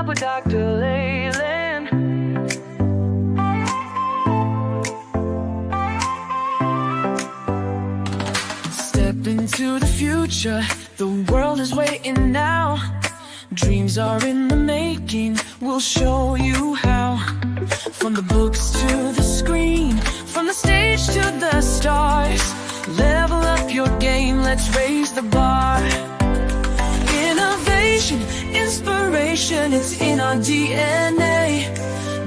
Up with Dr. Leyland. Step into the future, the world is waiting now. Dreams are in the making, we'll show you how. From the books to the screen, from the stage to the stars. Level up your game, let's raise the bar. Innovation, inspiration, it's in our DNA.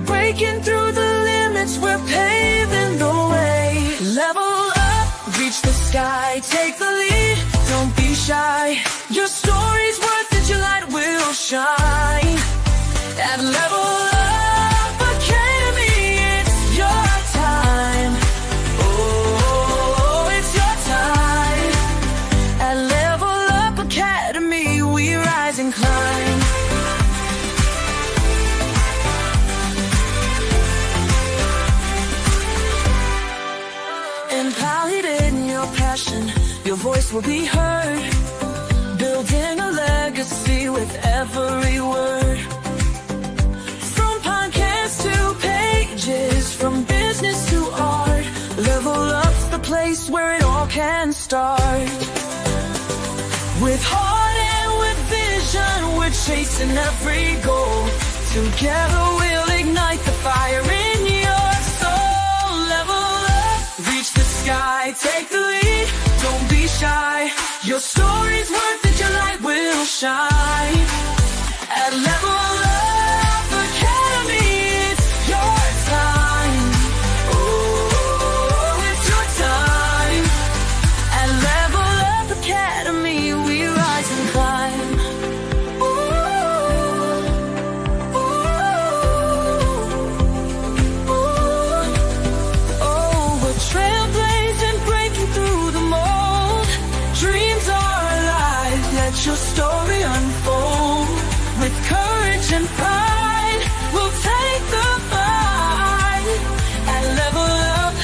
Breaking through the limits, we're paving the way. Level up, reach the sky, take the lead, don't be shy. Your story's worth it, your light will shine. At Level Up Academy, it's your time. Oh, it's your time. At Level Up Academy, we rise and climb. Empowered in your passion, your voice will be heard. Building a legacy with every word. From podcasts to pages, from business to art. Level Up's the place where it all can start. With heart and with vision, we're chasing every goal. Together we'll ignite the fire in your soul. Level up, reach the sky, take the lead, don't be shy. Your story's worth it, your light will shine. At Level Up Academy, it's your time. Oh, it's your time. At Level Up Academy, we rise and climb. Ooh, ooh, ooh. Oh, we're trailblazing, breaking through the mold. Dreams are alive, let your story unfold. With courage and pride, we'll take the fight. At Level Up,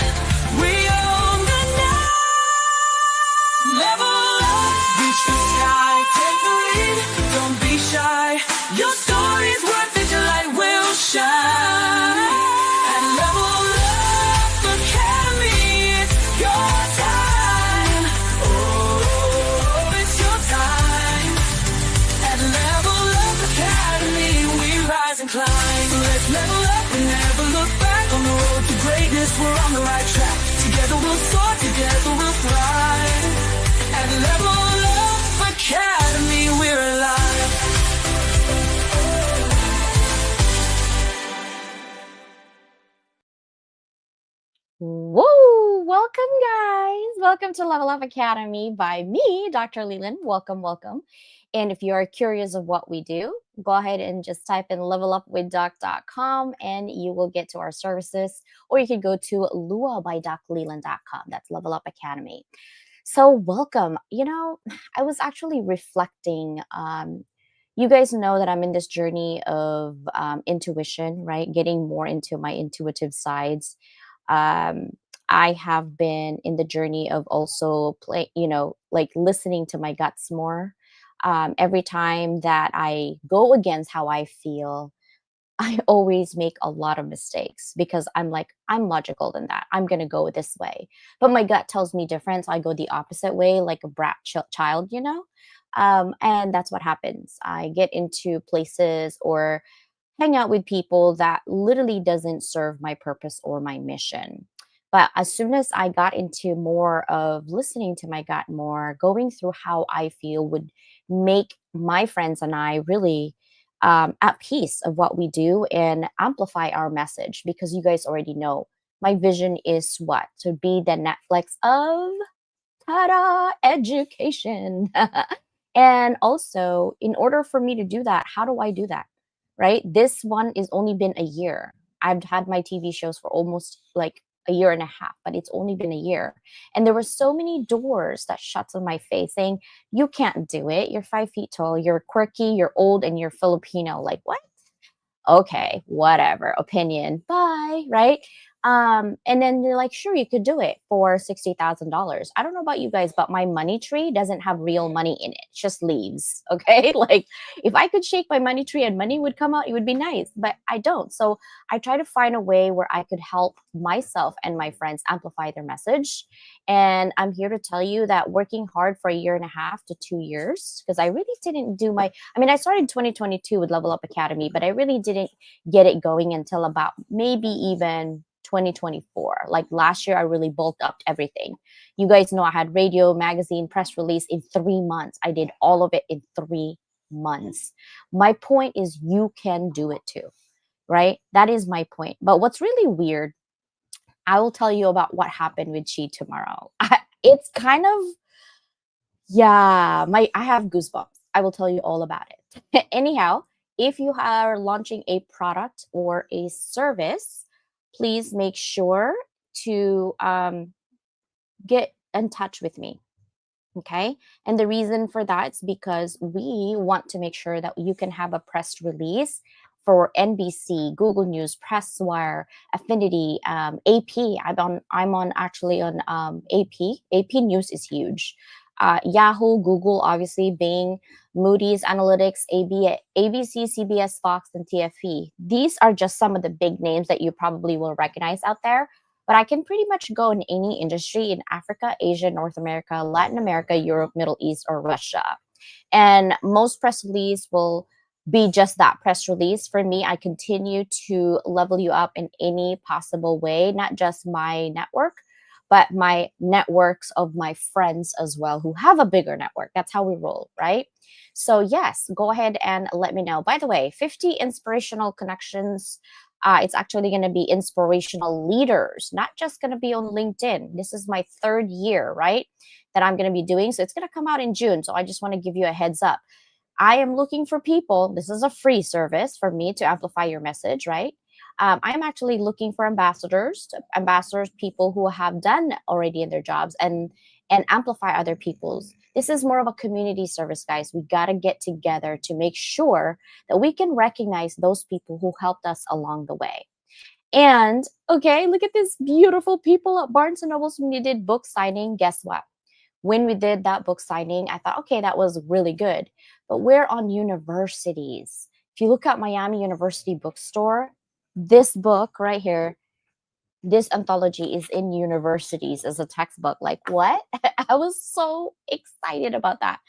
we own the night. Level up, reach the sky, take the lead, don't be shy. Your story's worth it, your light will shine. At Level Up Academy, it's your time. Oh, it's your time. At Level Up Academy, we rise and climb. So let's level up and never look back. On the road to greatness, we're on the right track. Together we'll soar, together we'll thrive. At Level Up Academy, we're alive. Whoa! Welcome, guys. Welcome to Level Up Academy by me, Dr. Leland. Welcome, welcome. And if you are curious of what we do, go ahead and just type in levelupwithdoc.com and you will get to our services. Or you can go to luabydocleland.com. That's Level Up Academy. So, welcome. I was actually reflecting. You guys know that I'm in this journey of intuition, right? Getting more into my intuitive sides. um, I have been in the journey of also like listening to my guts more. Every time that I go against how I feel, I always make a lot of mistakes because I'm like, I'm logical than that. I'm going to go this way. But my gut tells me different. So I go the opposite way, like a brat child. And that's what happens. I get into places or hang out with people that literally doesn't serve my purpose or my mission. But as soon as I got into more of listening to my gut more, going through how I feel would make my friends and I really at peace of what we do and amplify our message because you guys already know my vision is what? To be the Netflix of ta-da education. And also, in order for me to do that, how do I do that? Right? This one is only been a year. I've had my TV shows for almost like a year and a half, but it's only been a year. And there were so many doors that shuts on my face saying, you can't do it. You're 5 feet tall, you're quirky, you're old, and you're Filipino. Like, what? Okay, whatever. Opinion. Bye. Right? And then they're like, sure, you could do it for $60,000. I don't know about you guys, but my money tree doesn't have real money in it. It's just leaves. Okay. Like if I could shake my money tree and money would come out, it would be nice, but I don't. So I try to find a way where I could help myself and my friends amplify their message. And I'm here to tell you that working hard for a year and a half to 2 years, because I really didn't do I mean, I started 2022 with Level Up Academy, but I really didn't get it going until about maybe even 2024. Like last year, I really bulked up everything. You guys know I had radio, magazine, press release in 3 months. I did all of it in 3 months. My point is, you can do it too, right? That is my point. But what's really weird, I will tell you about what happened with Chi tomorrow. It's kind of, yeah, I have goosebumps. I will tell you all about it. Anyhow, if you are launching a product or a service, please make sure to get in touch with me. Okay. And the reason for that is because we want to make sure that you can have a press release for NBC, Google News, Presswire, Affinity, AP. I'm on actually on AP. AP News is huge. Yahoo, Google, obviously, Bing, Moody's Analytics, ABC, CBS, Fox, and TFE. These are just some of the big names that you probably will recognize out there, but I can pretty much go in any industry in Africa, Asia, North America, Latin America, Europe, Middle East, or Russia. And most press release will be just that, press release. For me, I continue to level you up in any possible way, not just my network, but my networks of my friends as well who have a bigger network. That's how we roll, right? So, yes, go ahead and let me know. By the way, 50 inspirational connections. It's actually going to be inspirational leaders, not just going to be on LinkedIn. This is my 3rd year, right? That I'm going to be doing. So, it's going to come out in June. So, I just want to give you a heads up. I am looking for people. This is a free service for me to amplify your message, right? I'm actually looking for ambassadors, people who have done already in their jobs and amplify other people's. This is more of a community service, guys. We got to get together to make sure that we can recognize those people who helped us along the way. And okay, look at this beautiful people at Barnes and Nobles when you did book signing. Guess what? When we did that book signing, I thought, okay, that was really good. But we're on universities. If you look at Miami University Bookstore, this book right here, this anthology is in universities as a textbook. Like, what? I was so excited about that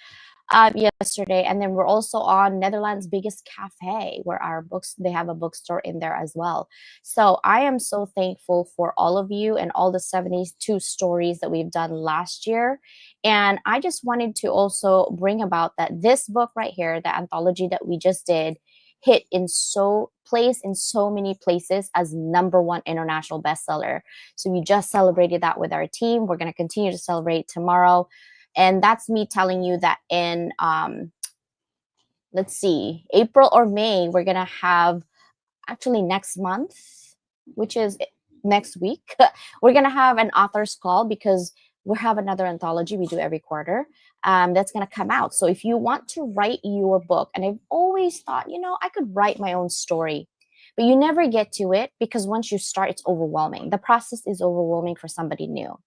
yesterday. And then we're also on Netherlands' biggest cafe, where our books, they have a bookstore in there as well. So I am so thankful for all of you and all the 72 stories that we've done last year. And I just wanted to also bring about that this book right here, the anthology that we just did, hit in so many places as #1 international bestseller. So we just celebrated that with our team. We're going to continue to celebrate tomorrow. And that's me telling you that in let's see, April or May, we're gonna have, actually next month, which is next week, we're gonna have an author's call because we have another anthology we do every quarter, that's gonna come out. So if you want to write your book, and I've always thought, I could write my own story, but you never get to it because once you start, it's overwhelming. The process is overwhelming for somebody new.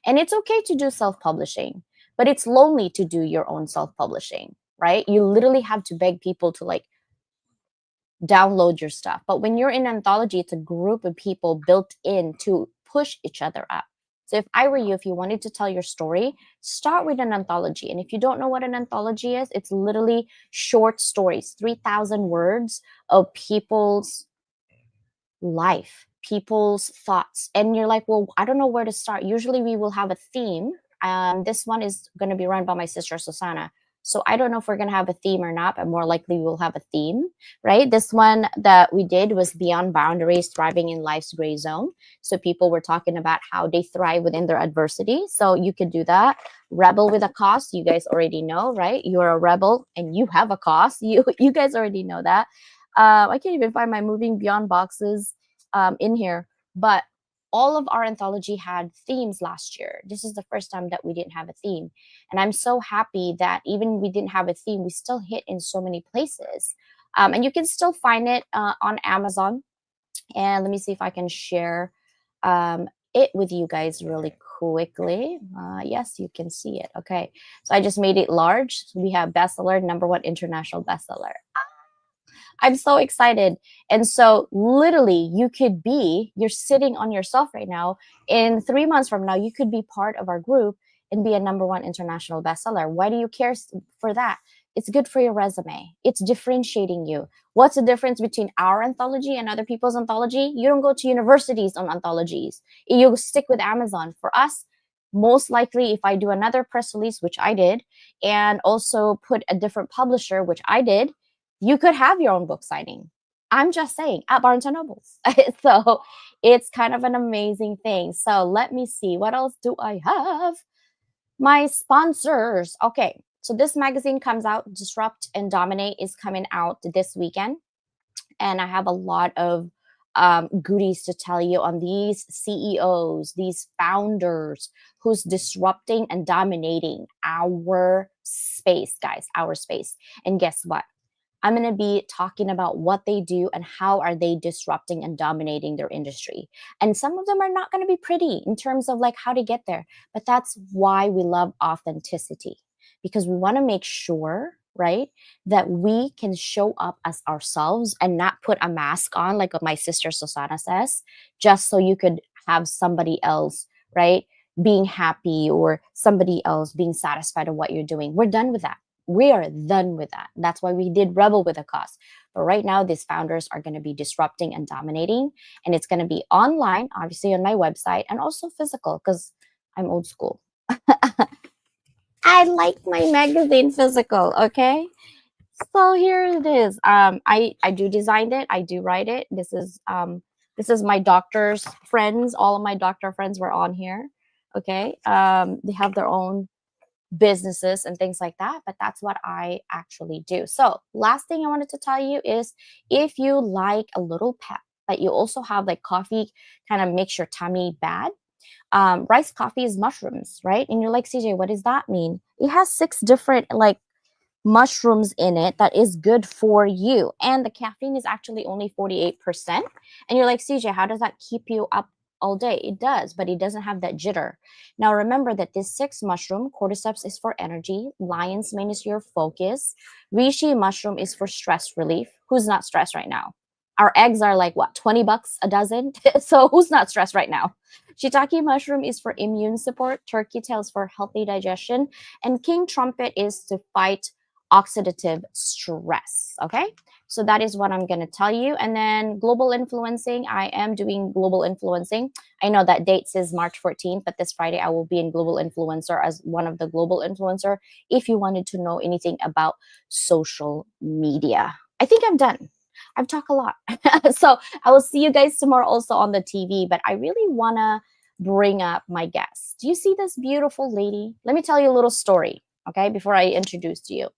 And it's okay to do self-publishing, but it's lonely to do your own self-publishing, right? You literally have to beg people to like download your stuff. But when you're in anthology, it's a group of people built in to push each other up. So if I were you, if you wanted to tell your story, start with an anthology. And if you don't know what an anthology is, it's literally short stories, 3,000 words of people's life, people's thoughts. And you're like, well, I don't know where to start. Usually we will have a theme. This one is going to be run by my sister, Susanna. So I don't know if we're going to have a theme or not, but more likely we'll have a theme, right? This one that we did was Beyond Boundaries, Thriving in Life's Gray Zone. So people were talking about how they thrive within their adversity. So you could do that. Rebel with a Cause, you guys already know, right? You're a rebel and you have a cause. You guys already know that. I can't even find my Moving Beyond boxes in here, but all of our anthology had themes last year. This is the first time that we didn't have a theme. And I'm so happy that even we didn't have a theme, we still hit in so many places. And you can still find it on Amazon. And let me see if I can share it with you guys really quickly. Yes, you can see it. Okay. So I just made it large. So we have bestseller, #1 international bestseller. I'm so excited. And so, literally, you're sitting on yourself right now. In 3 months from now, you could be part of our group and be a #1 international bestseller. Why do you care for that? It's good for your resume. It's differentiating you. What's the difference between our anthology and other people's anthology? You don't go to universities on anthologies. You stick with Amazon. For us, most likely, if I do another press release, which I did, and also put a different publisher, which I did, you could have your own book signing. I'm just saying, at Barnes and Nobles. So it's kind of an amazing thing. So let me see. What else do I have? My sponsors. Okay. So this magazine comes out, Disrupt and Dominate is coming out this weekend. And I have a lot of goodies to tell you on these CEOs, these founders who's disrupting and dominating our space, guys, our space. And guess what? I'm going to be talking about what they do and how are they disrupting and dominating their industry. And some of them are not going to be pretty in terms of like how to get there, but that's why we love authenticity, because we want to make sure, right, that we can show up as ourselves and not put a mask on like what my sister Susana says, just so you could have somebody else, right, being happy or somebody else being satisfied of what you're doing. We're done with that. We are done with that. That's why we did Rebel with a Cause. But right now, these founders are going to be disrupting and dominating. And it's going to be online, obviously on my website, and also physical because I'm old school. I like my magazine physical, okay? So here it is. I do design it. I do write it. This is my doctor's friends. All of my doctor friends were on here. Okay. They have their own businesses and things like that, but that's what I actually do. So last thing I wanted to tell you is, if you like a little pep but you also have like coffee kind of makes your tummy bad, rice coffee is mushrooms, right? And you're like, CJ, what does that mean? It has 6 different like mushrooms in it that is good for you, and the caffeine is actually only 48%. And you're like, CJ, how does that keep you up all day? It does, but it doesn't have that jitter. Now remember that this 6 mushroom, cordyceps is for energy, lion's mane is your focus, reishi mushroom is for stress relief. Who's not stressed right now? Our eggs are like what, $20 a dozen? So who's not stressed right now? Shiitake mushroom is for immune support, turkey tail is for healthy digestion, and king trumpet is to fight oxidative stress. Okay. So that is what I'm going to tell you. And then global influencing, I am doing global influencing. I know that date says March 14th, but this Friday I will be in global influencer as one of the global influencer. If you wanted to know anything about social media, I think I'm done. I've talked a lot. So I will see you guys tomorrow also on the TV, but I really want to bring up my guest. Do you see this beautiful lady? Let me tell you a little story, okay, before I introduce to you.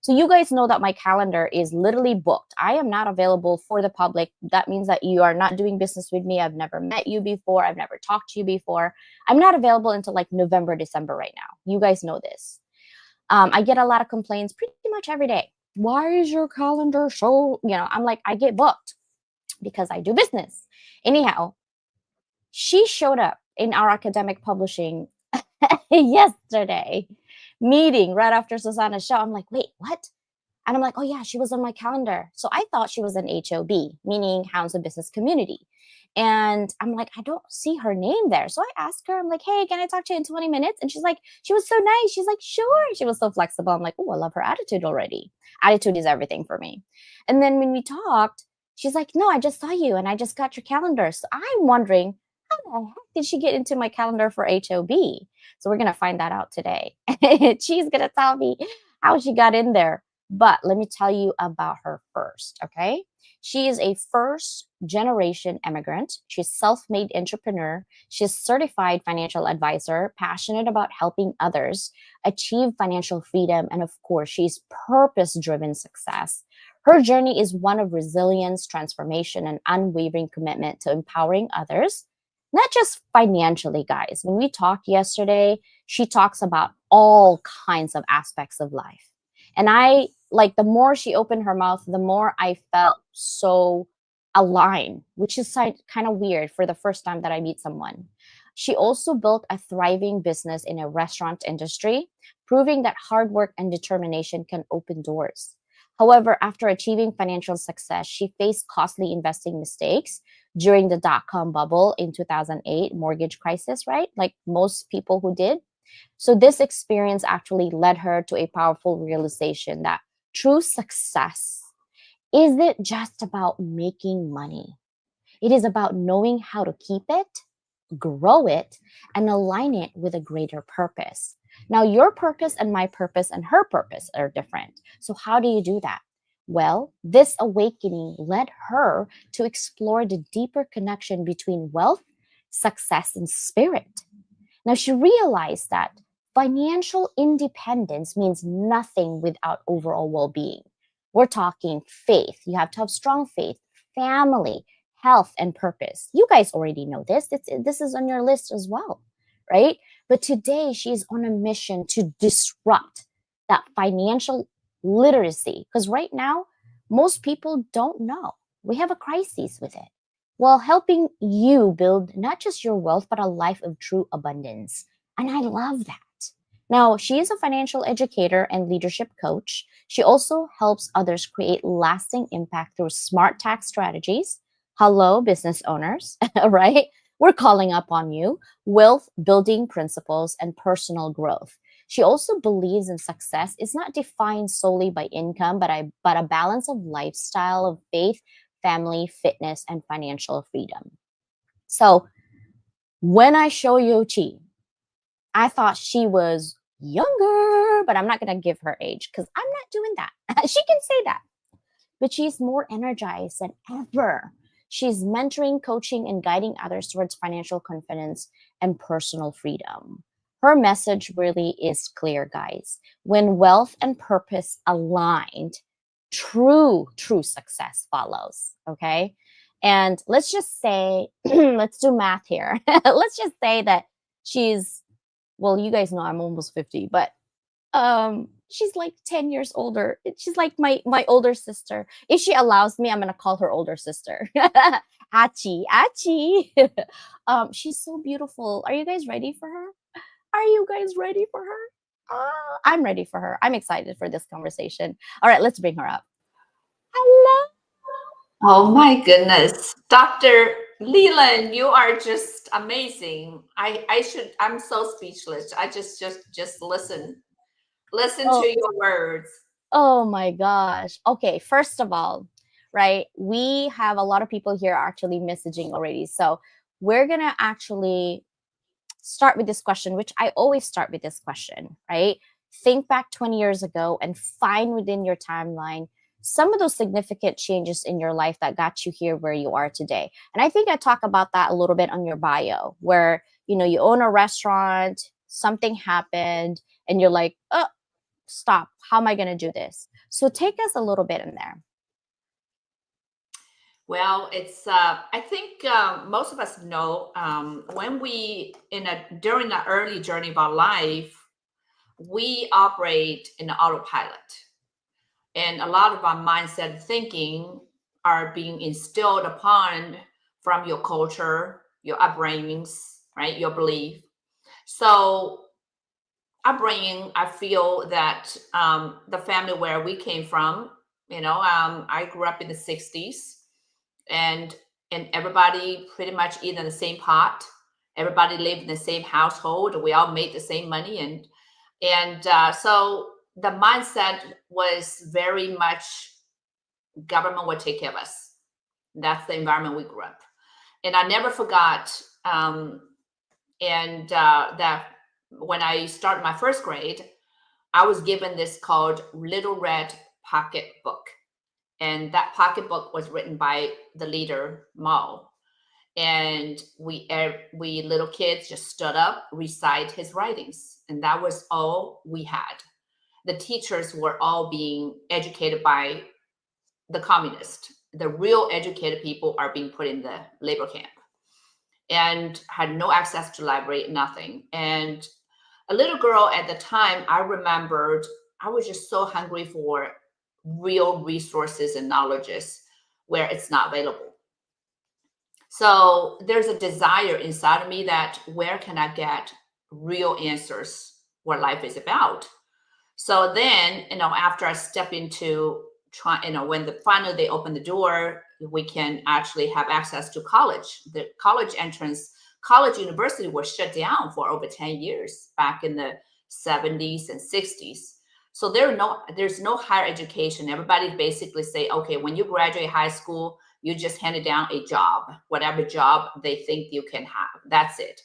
So you guys know that my calendar is literally booked. I am not available for the public. That means that you are not doing business with me. I've never met you before. I've never talked to you before. I'm not available until like November, December right now. You guys know this. I get a lot of complaints pretty much every day. Why is your calendar so, I'm like, I get booked because I do business. Anyhow, she showed up in our academic publishing yesterday meeting right after Susanna's show. I'm like, wait, what? And I'm like, oh yeah, she was on my calendar. So I thought she was an HOB, meaning Hounds of Business Community. And I'm like, I don't see her name there. So I asked her, I'm like, hey, can I talk to you in 20 minutes? And she's like, she was so nice. She's like, sure. She was so flexible. I'm like, oh, I love her attitude already. Attitude is everything for me. And then when we talked, she's like, no, I just saw you and I just got your calendar. So I'm wondering, how the heck did she get into my calendar for HOB? So we're going to find that out today. She's going to tell me how she got in there. But let me tell you about her first, okay? She is a first generation immigrant. She's self-made entrepreneur. She's certified financial advisor, passionate about helping others achieve financial freedom. And of course, she's purpose-driven success. Her journey is one of resilience, transformation, and unwavering commitment to empowering others, not just financially, guys. When we talked yesterday, she talks about all kinds of aspects of life. And I like, the more she opened her mouth, the more I felt so align, which is kind of weird for the first time that I meet someone. She also built a thriving business in a restaurant industry, proving that hard work and determination can open doors. However, after achieving financial success, she faced costly investing mistakes during the dot-com bubble in 2008 mortgage crisis, right? Like most people who did. So this experience actually led her to a powerful realization that true success isn't just about making money. It is about knowing how to keep it, grow it, and align it with a greater purpose. Now, your purpose and my purpose and her purpose are different. So, how do you do that? Well, this awakening led her to explore the deeper connection between wealth, success, and spirit. Now, she realized that financial independence means nothing without overall well being. We're talking faith. You have to have strong faith, family, health, and purpose. You guys already know this. This is on your list as well, right? But today, she's on a mission to disrupt that financial literacy because right now, most people don't know. We have a crisis with it while helping you build not just your wealth, but a life of true abundance. And I love that. Now, she is a financial educator and leadership coach. She also helps others create lasting impact through smart tax strategies. Hello, business owners, right? We're calling up on you. Wealth building principles and personal growth. She also believes in success is not defined solely by income, but a balance of lifestyle, of faith, family, fitness, and financial freedom. So when I show Yochi, I thought she was younger, but I'm not going to give her age because I'm not doing that. She can say that. But she's more energized than ever. She's mentoring, coaching, and guiding others towards financial confidence and personal freedom. Her message really is clear, guys. When wealth and purpose aligned, true success follows. Okay. And let's just say, let's do math here. Let's just say that she's, well, you guys know I'm almost 50, but she's like 10 years older. She's like my older sister. If she allows me, I'm gonna call her older sister. Achi. She's so beautiful. Are you guys ready for her? Are you guys ready for her? I'm ready for her. I'm excited for this conversation. All right, let's bring her up. Hello. Oh my goodness. Dr. Leland, you are just amazing. I'm so speechless. I just listen Oh, to your words. oh my gosh. Okay, first of all, right, we have a lot of people here actually messaging already. So we're gonna actually start with this question, which I always start with this question, right? Think back 20 years ago and find within your timeline some of those significant changes in your life that got you here where you are today. And I think I talk about that a little bit on your bio, where you own a restaurant, something happened, and you're like, oh, stop. How am I going to do this? So take us a little bit in there. Well, it's I think most of us know when during the early journey of our life, we operate in autopilot. And a lot of our mindset thinking are being instilled upon from your culture, your upbringings, right? Your belief. So upbringing, I feel that the family where we came from, I grew up in the 60s and everybody pretty much eat in the same pot. Everybody lived in the same household. We all made the same money. So the mindset was very much government would take care of us. That's the environment we grew up. And I never forgot that when I started my first grade, I was given this called Little Red Pocket Book. And that pocketbook was written by the leader, Mao. And we little kids just stood up, recite his writings. And that was all we had. The teachers were all being educated by the communists. The real educated people are being put in the labor camp and had no access to library, nothing. And a little girl at the time, I remembered I was just so hungry for real resources and knowledges where it's not available. So there's a desire inside of me that where can I get real answers what life is about? So then, after I step into try, when finally they open the door, we can actually have access to college. The college entrance, college university was shut down for over 10 years back in the 70s and 60s. So there's no higher education. Everybody basically say, okay, when you graduate high school, you just handed down a job, whatever job they think you can have. That's it.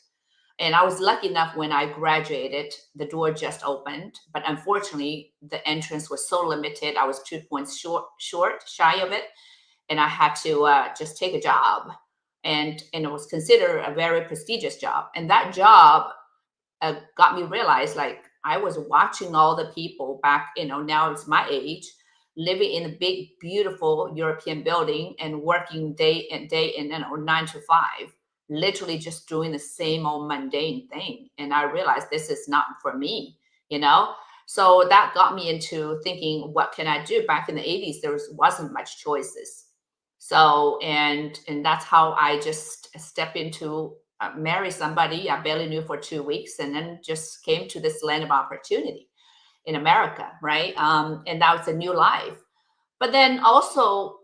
And I was lucky enough when I graduated, the door just opened. But unfortunately, the entrance was so limited. I was 2 points shy of it. And I had to just take a job. And it was considered a very prestigious job. And that job got me realize, like, I was watching all the people back, now it's my age, living in a big, beautiful European building and working day in, 9 to 5, literally just doing the same old mundane thing. And I realized this is not for me. So that got me into thinking, what can I do? Back in the 80s, there wasn't much choices. So, and that's how I just step into marry somebody I barely knew for 2 weeks, and then just came to this land of opportunity in America, right? And that was a new life. But then also,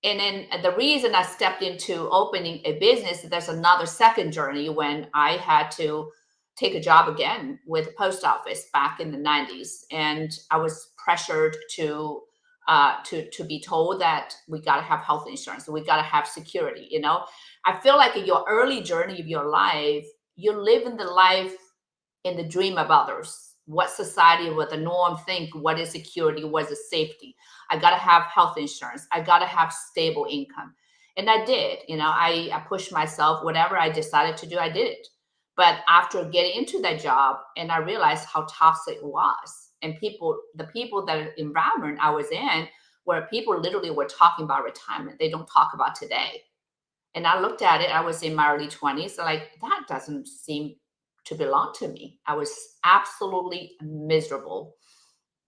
and then the reason I stepped into opening a business, there's another second journey when I had to take a job again with the post office back in the 90s. And I was pressured to be told that we got to have health insurance, we got to have security. I feel like in your early journey of your life, you live in the life in the dream of others, what society, what the norm think, what is security, what is safety. I got to have health insurance. I got to have stable income. And I did, I pushed myself, whatever I decided to do, I did it. But after getting into that job, and I realized how toxic it was. And the people that environment I was in, where people literally were talking about retirement, they don't talk about today. And I looked at it, I was in my early 20s, like, that doesn't seem to belong to me. I was absolutely miserable.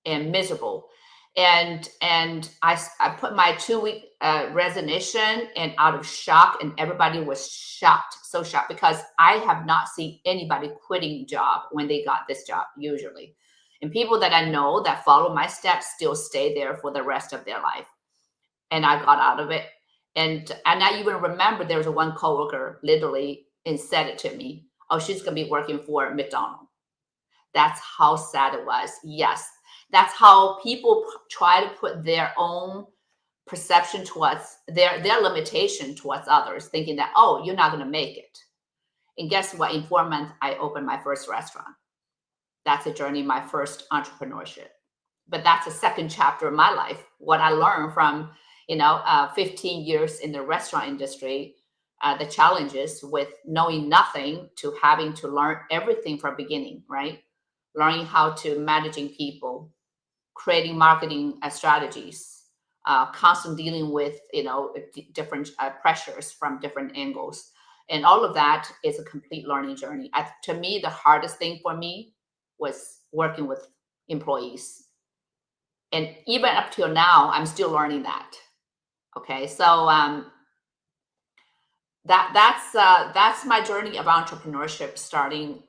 And I put my 2-week resignation, and out of shock, and everybody was shocked, so shocked, because I have not seen anybody quitting job when they got this job usually. And people that I know that follow my steps still stay there for the rest of their life. And I got out of it. And I even remember there was one coworker literally and said it to me, oh, she's going to be working for McDonald's. That's how sad it was. Yes. That's how people try to put their own perception towards their limitation towards others, thinking that, oh, you're not going to make it. And guess what? In 4 months, I opened my first restaurant. That's a journey, my first entrepreneurship. But that's a second chapter of my life. What I learned from 15 years in the restaurant industry, the challenges with knowing nothing to having to learn everything from beginning, right? Learning how to managing people, creating marketing strategies, constantly dealing with different pressures from different angles, and all of that is a complete learning journey. To me, the hardest thing for me was working with employees, and even up till now, I'm still learning that. Okay, so that's my journey of entrepreneurship, starting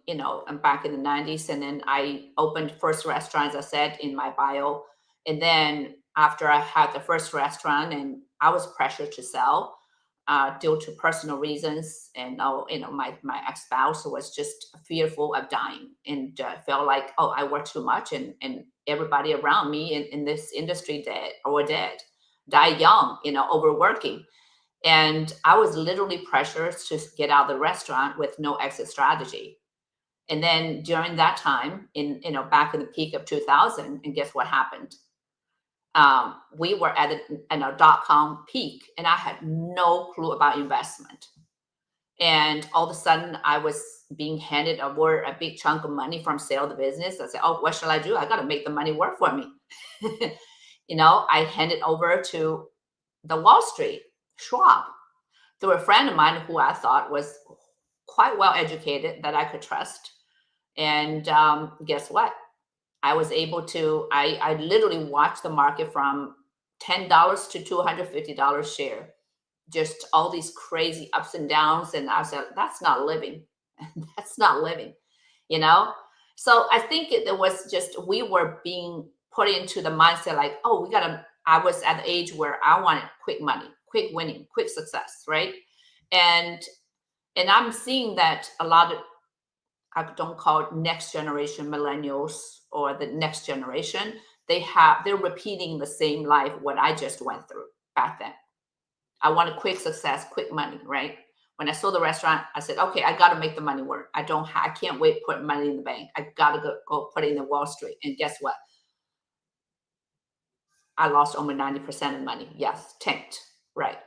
back in the 90s. And then I opened first restaurant, as I said in my bio. And then after I had the first restaurant, and I was pressured to sell due to personal reasons, and my ex-spouse was just fearful of dying, and felt like, oh, I work too much, and everybody around me in this industry die young, overworking. And I was literally pressured to get out of the restaurant with no exit strategy. And then during that time, back in the peak of 2000, and guess what happened? We were at a .com peak, and I had no clue about investment. And all of a sudden, I was being handed over a big chunk of money from sale of the business. I said, oh, what shall I do? I got to make the money work for me. I handed over to the Wall Street, Schwab, through a friend of mine who I thought was quite well educated, that I could trust. And guess what? I was able to, I literally watched the market from $10 to $250 share just all these crazy ups and downs. And I said, that's not living. That's not living, you know? So I think it was just, we were being put into the mindset like, oh, I was at the age where I wanted quick money, quick winning, quick success, right? And I'm seeing that a lot of, I don't call it next generation millennials or the next generation, they're repeating the same life what I just went through back then. I wanted quick success, quick money, right? When I sold the restaurant, I said, okay, I got to make the money work. I can't wait putting money in the bank. I got to go put it in Wall Street. And guess what? I lost almost 90% of money. Yes, tanked, right?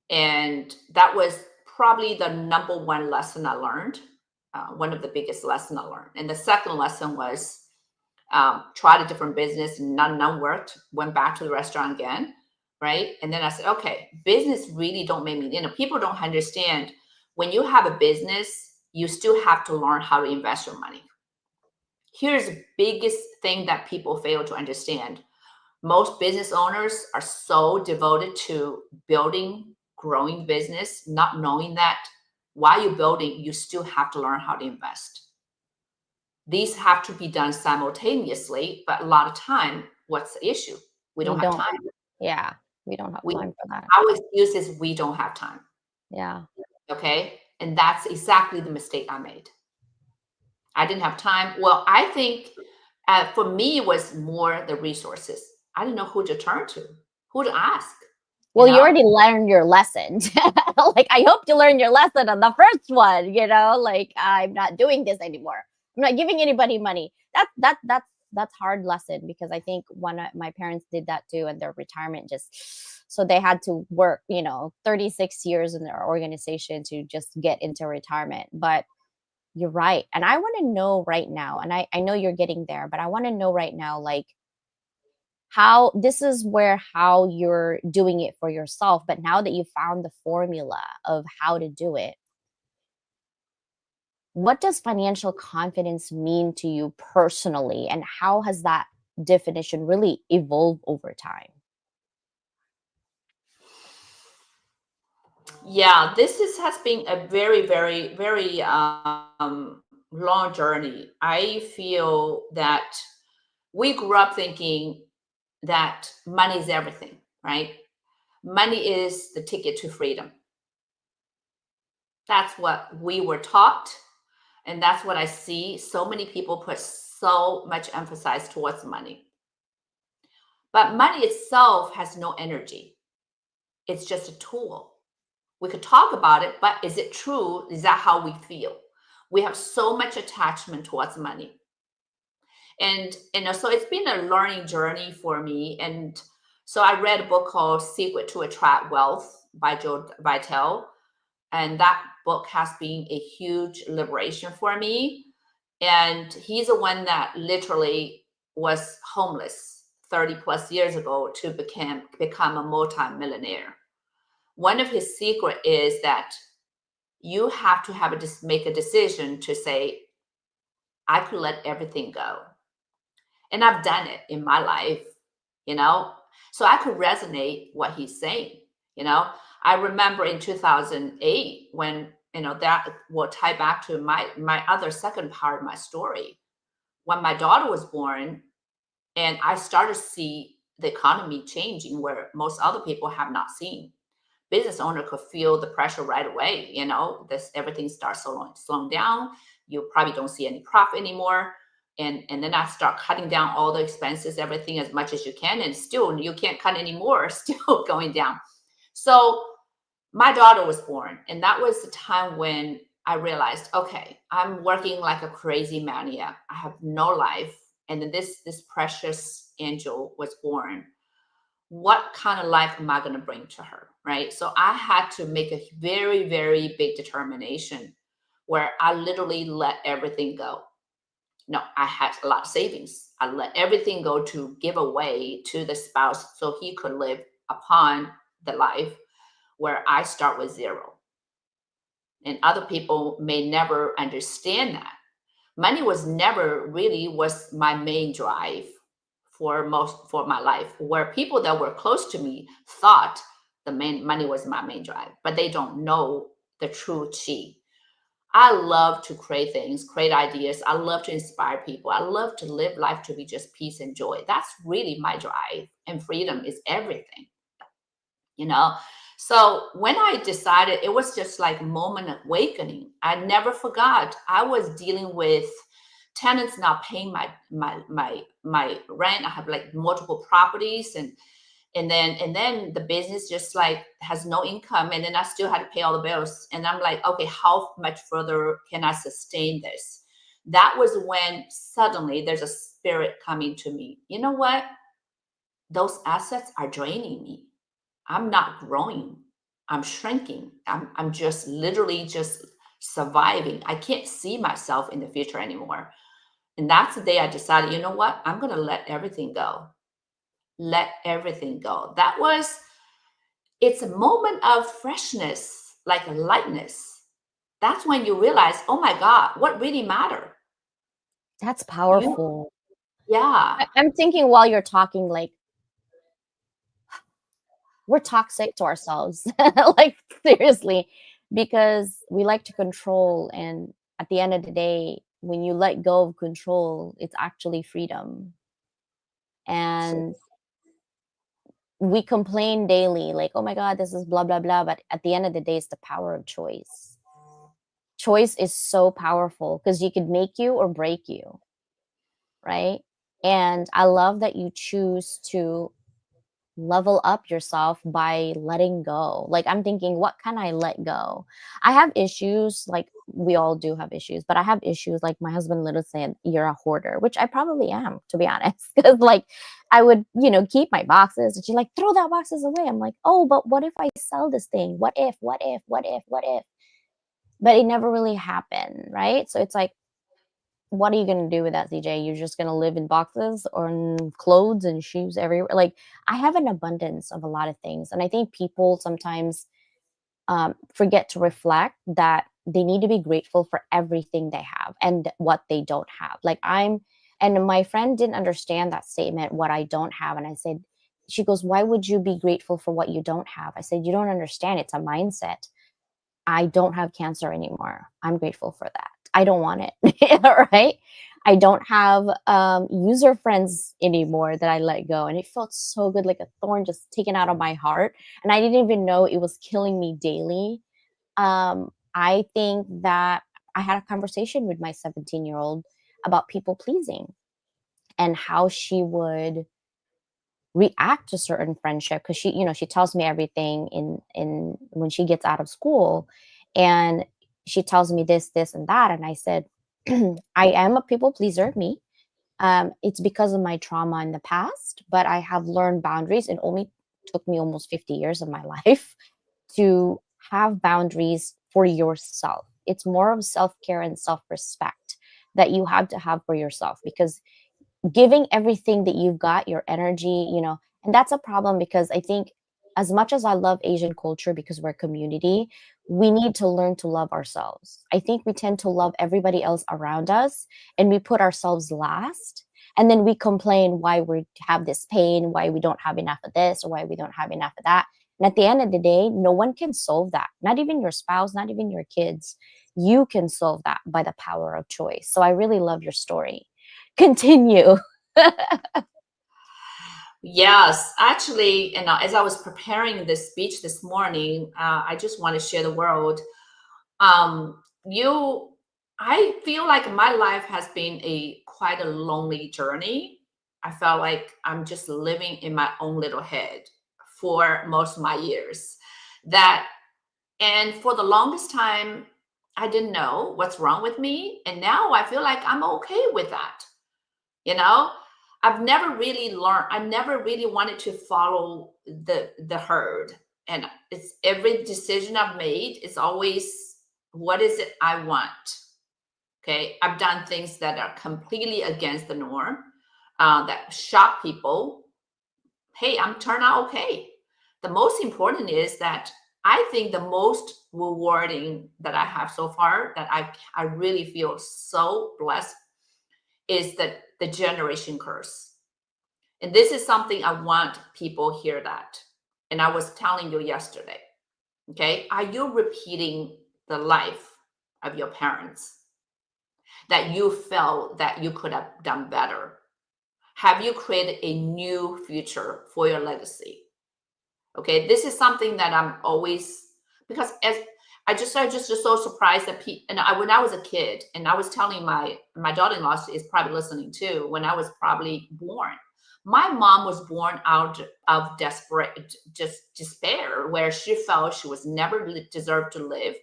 And that was probably the number one lesson I learned. One of the biggest lessons I learned. And the second lesson was tried a different business, none worked, went back to the restaurant again, right? And then I said, okay, business really don't make me, people don't understand when you have a business, you still have to learn how to invest your money. Here's the biggest thing that people fail to understand. Most business owners are so devoted to building, growing business, not knowing that while you're building, you still have to learn how to invest. These have to be done simultaneously, but a lot of time, what's the issue? We don't have time. Yeah, we don't have time for that. Our excuse is we don't have time. Yeah. Okay. And that's exactly the mistake I made. I didn't have time. Well, I think for me, it was more the resources. I didn't know who to turn to, who to ask. Well, you already learned your lesson. Like, I hope you learned your lesson on the first one, like, I'm not doing this anymore. I'm not giving anybody money. That's hard lesson, because I think my parents did that too, and their retirement so they had to work, 36 years in their organization to just get into retirement. But you're right. And I want to know right now, and I know you're getting there, but I want to know right now, like, how you're doing it for yourself. But now that you found the formula of how to do it, what does financial confidence mean to you personally? And how has that definition really evolved over time? Yeah, has been a very, very, very long journey. I feel that we grew up thinking that money is everything, right? Money is the ticket to freedom. That's what we were taught. And that's what I see. So many people put so much emphasis towards money. But money itself has no energy. It's just a tool. We could talk about it, but is it true? Is that how we feel? We have so much attachment towards money. And so it's been a learning journey for me. And so I read a book called Secret to Attract Wealth by Joe Vitale. And that book has been a huge liberation for me. And he's the one that literally was homeless 30 plus years ago to become a multi-millionaire. One of his secret is that you have to make a decision to say, I could let everything go. And I've done it in my life, so I could resonate what he's saying. I remember in 2008 when, that will tie back to my other second part of my story. When my daughter was born and I started to see the economy changing where most other people have not seen. Business owner could feel the pressure right away. Everything starts slowing down. You probably don't see any profit anymore. And then I start cutting down all the expenses, everything as much as you can. And still, you can't cut anymore, still going down. So my daughter was born. And that was the time when I realized, okay, I'm working like a crazy maniac. I have no life. And then this precious angel was born. What kind of life am I going to bring to her, right? So I had to make a very, very big determination where I literally let everything go. No, I had a lot of savings. I let everything go to give away to the spouse so he could live upon the life where I start with zero. And other people may never understand that. Money was my main drive for my life, where people that were close to me thought money was my main drive, but they don't know the true chi. I love to create things, create ideas. I love to inspire people. I love to live life to be just peace and joy. That's really my drive. And freedom is everything, you know? So when I decided, it was just like moment of awakening. I never forgot. I was dealing with tenants not paying my rent. I have like multiple properties, and then the business just like has no income, and then I still had to pay all the bills, and I'm like, okay, how much further can I sustain this? That was when suddenly there's a spirit coming to me. You know what? Those assets are draining me. I'm not growing. I'm shrinking. I'm just literally just surviving. I can't see myself in the future anymore. And that's the day I decided, you know what? I'm going to let everything go. Let everything go. It's a moment of freshness, like a lightness. That's when you realize, oh my God, what really matter? That's You, powerful. yeah. I'm thinking while you're talking, like, we're toxic to ourselves. Like, seriously, because we like to control. And at the end of the day, when you let go of control, it's actually freedom. And we complain daily, like, oh my God, this is blah, blah, blah. But at the end of the day, it's the power of choice. Choice is so powerful because you could make you or break you, right? And I love that you choose to level up yourself by letting go. Like, I'm thinking, what can I let go? I have issues, like we all do have issues, but I have issues like my husband literally said, you're a hoarder, which I probably am, to be honest. Because like I would, keep my boxes, and she's like, throw that boxes away. I'm like, oh, but what if I sell this thing? What if? But it never really happened, right? So it's like, what are you going to do with that, CJ? You're just going to live in boxes or in clothes and shoes everywhere. Like, I have an abundance of a lot of things. And I think people sometimes forget to reflect that they need to be grateful for everything they have and what they don't have. And my friend didn't understand that statement, what I don't have. And I said, she goes, why would you be grateful for what you don't have? I said, you don't understand. It's a mindset. I don't have cancer anymore. I'm grateful for that. I don't want it. Right? I don't have user friends anymore that I let go. And it felt so good, like a thorn just taken out of my heart. And I didn't even know it was killing me daily. I think that I had a conversation with my 17-year-old about people pleasing and how she would react to certain friendship, because she tells me everything in when she gets out of school, and she tells me this and that. And I said, I am a people pleaser, me. It's because of my trauma in the past, but I have learned boundaries. It only took me almost 50 years of my life to have boundaries for yourself. It's more of self-care and self-respect that you have to have for yourself, because giving everything that you've got, your energy, and that's a problem, because I think as much as I love Asian culture because we're a community, we need to learn to love ourselves. I think we tend to love everybody else around us and we put ourselves last. And then we complain why we have this pain, why we don't have enough of this, or why we don't have enough of that. And at the end of the day, no one can solve that. Not even your spouse, not even your kids. You can solve that by the power of choice. So I really love your story. Continue. Yes, actually, and as I was preparing this speech this morning, I just want to share the world. Um, you, I feel like my life has been quite a lonely journey. I felt like I'm just living in my own little head for most of my years. And for the longest time, I didn't know what's wrong with me, and now I feel like I'm okay with that. You know, I've never really learned. I never really wanted to follow the herd, and it's every decision I've made is always, what is it I want? Okay, I've done things that are completely against the norm, that shock people. Hey, I'm turned out okay. The most important is that I think the most rewarding that I have so far, that I really feel so blessed, is that the generation curse. And this is something I want people hear that. And I was telling you yesterday, okay, are you repeating the life of your parents that you felt that you could have done better? Have you created a new future for your legacy? Okay, this is something that I'm always, because as I just so surprised that and when I was a kid, and I was telling my daughter-in-law is probably listening too, when I was probably born, my mom was born out of desperate, just despair, where she felt she was never deserved to live.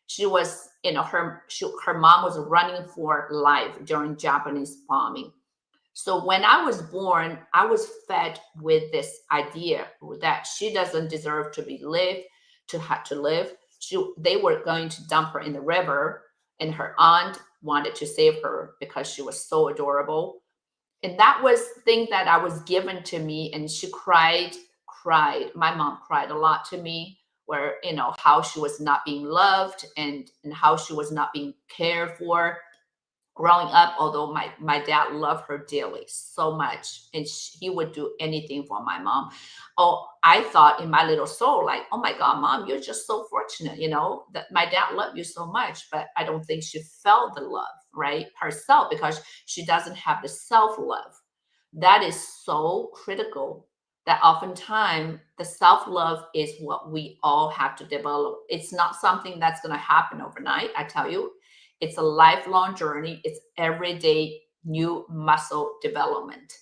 She was, her mom was running for life during Japanese bombing. So when I was born, I was fed with this idea that she doesn't deserve to be lived, to have to live. They were going to dump her in the river, and her aunt wanted to save her because she was so adorable. And that was thing that I was given to me, and she cried. My mom cried a lot to me, where how she was not being loved, and how she was not being cared for growing up. Although my dad loved her dearly so much, and he would do anything for my mom. Oh, I thought in my little soul, like, oh my God, mom, you're just so fortunate, that my dad loved you so much. But I don't think she felt the love, right, herself, because she doesn't have the self-love. That is so critical, that oftentimes the self-love is what we all have to develop. It's not something that's going to happen overnight, I tell you. It's a lifelong journey. It's everyday new muscle development,